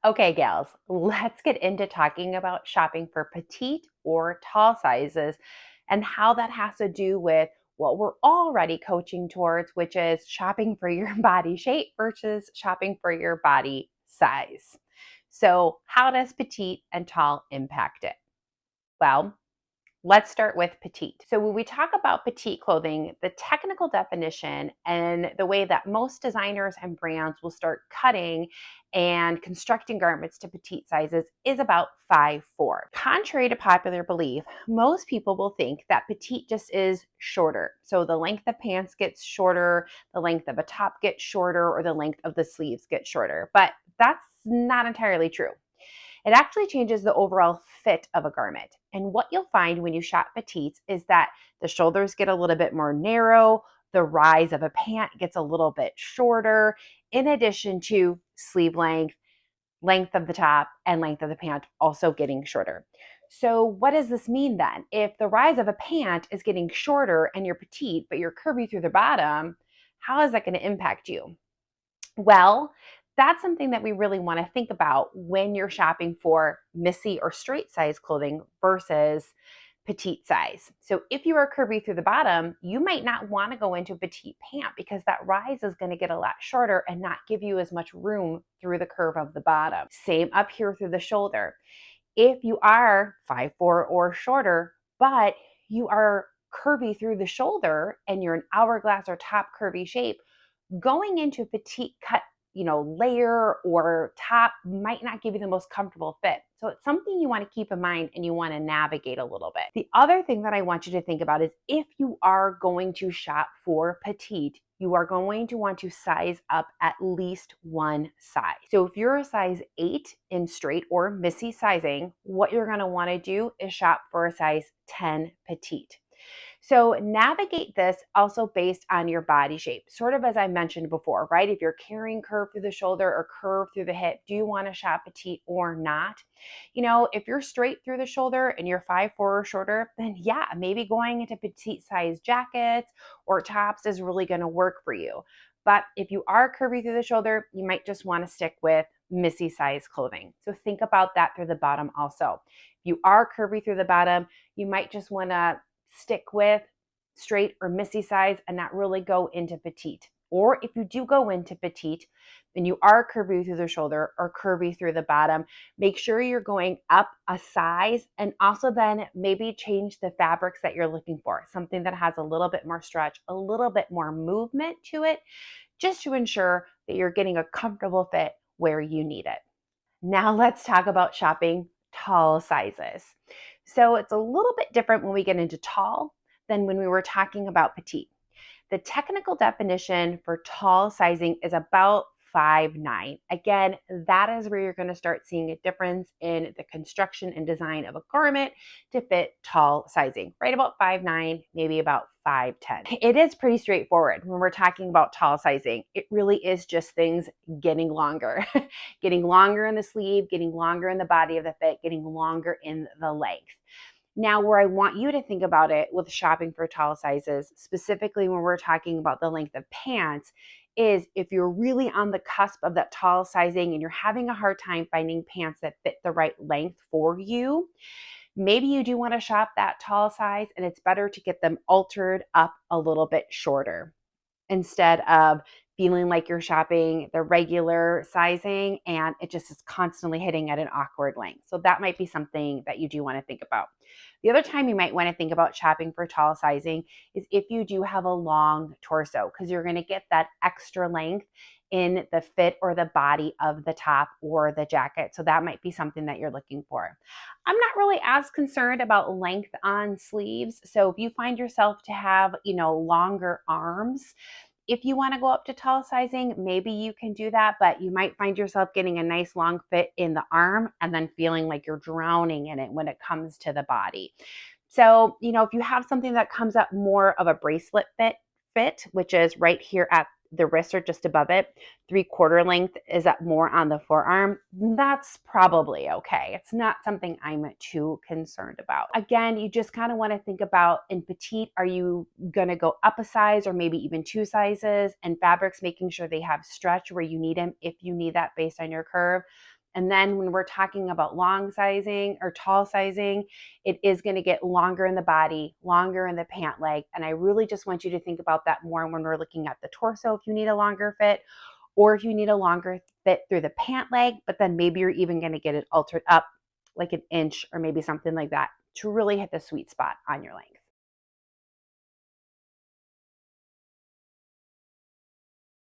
Okay, gals, let's get into talking about shopping for petite or tall sizes and how that has to do with what we're already coaching towards, which is shopping for your body shape versus shopping for your body size. So, how does petite and tall impact it? Well, let's start with petite. So, when we talk about petite clothing, the technical definition and the way that most designers and brands will start cutting and constructing garments to petite sizes is about 5'4". Contrary to popular belief, most people will think that petite just is shorter. So, the length of pants gets shorter, the length of a top gets shorter, or the length of the sleeves gets shorter. But that's not entirely true. It actually changes the overall fit of a garment. And what you'll find when you shop petites is that the shoulders get a little bit more narrow, the rise of a pant gets a little bit shorter, in addition to sleeve length, length of the top, and length of the pant also getting shorter. So, what does this mean then? If the rise of a pant is getting shorter and you're petite, but you're curvy through the bottom, how is that going to impact you? Well, that's something that we really want to think about when you're shopping for missy or straight size clothing versus petite size. So if you are curvy through the bottom, you might not want to go into a petite pant because that rise is going to get a lot shorter and not give you as much room through the curve of the bottom. Same up here through the shoulder. If you are 5'4" or shorter, but you are curvy through the shoulder and you're an hourglass or top curvy shape, going into petite cut, layer or top might not give you the most comfortable fit. So it's something you want to keep in mind and you want to navigate a little bit. The other thing that I want you to think about is if you are going to shop for petite, you are going to want to size up at least one size. So if you're a size 8 in straight or missy sizing, what you're going to want to do is shop for a size 10 petite. So navigate this also based on your body shape, sort of as I mentioned before, right? If you're carrying curve through the shoulder or curve through the hip, do you want to shop petite or not? If you're straight through the shoulder and you're 5'4" or shorter, then yeah, maybe going into petite size jackets or tops is really going to work for you. But if you are curvy through the shoulder, you might just want to stick with missy size clothing. So think about that through the bottom also. If you are curvy through the bottom, you might just want to stick with straight or missy size and not really go into petite. Or if you do go into petite and you are curvy through the shoulder or curvy through the bottom, make sure you're going up a size and also then maybe change the fabrics that you're looking for. Something that has a little bit more stretch, a little bit more movement to it, just to ensure that you're getting a comfortable fit where you need it. Now let's talk about shopping tall sizes. So it's a little bit different when we get into tall than when we were talking about petite. The technical definition for tall sizing is about 5'9". Again, that is where you're going to start seeing a difference in the construction and design of a garment to fit tall sizing, right about 5'9", maybe about 5'10". It is pretty straightforward when we're talking about tall sizing. It really is just things getting longer, getting longer in the sleeve, getting longer in the body of the fit, getting longer in the length. Now, where I want you to think about it with shopping for tall sizes, specifically when we're talking about the length of pants, is if you're really on the cusp of that tall sizing and you're having a hard time finding pants that fit the right length for you, maybe you do want to shop that tall size and it's better to get them altered up a little bit shorter instead of feeling like you're shopping the regular sizing and it just is constantly hitting at an awkward length. So that might be something that you do want to think about. The other time you might want to think about shopping for tall sizing is if you do have a long torso, because you're going to get that extra length in the fit or the body of the top or the jacket. So that might be something that you're looking for. I'm not really as concerned about length on sleeves. So if you find yourself to have, longer arms, if you want to go up to tall sizing, maybe you can do that, but you might find yourself getting a nice long fit in the arm and then feeling like you're drowning in it when it comes to the body. So, if you have something that comes up more of a bracelet fit, which is right here at the wrist or just above it, 3/4 length is up more on the forearm, that's probably okay. It's not something I'm too concerned about. Again, you just kind of want to think about in petite, are you going to go up a size or maybe even 2 sizes, and fabrics, making sure they have stretch where you need them if you need that based on your curve. And then when we're talking about long sizing or tall sizing, it is going to get longer in the body, longer in the pant leg. And I really just want you to think about that more when we're looking at the torso, if you need a longer fit, or if you need a longer fit through the pant leg, but then maybe you're even going to get it altered up like an inch or maybe something like that to really hit the sweet spot on your length.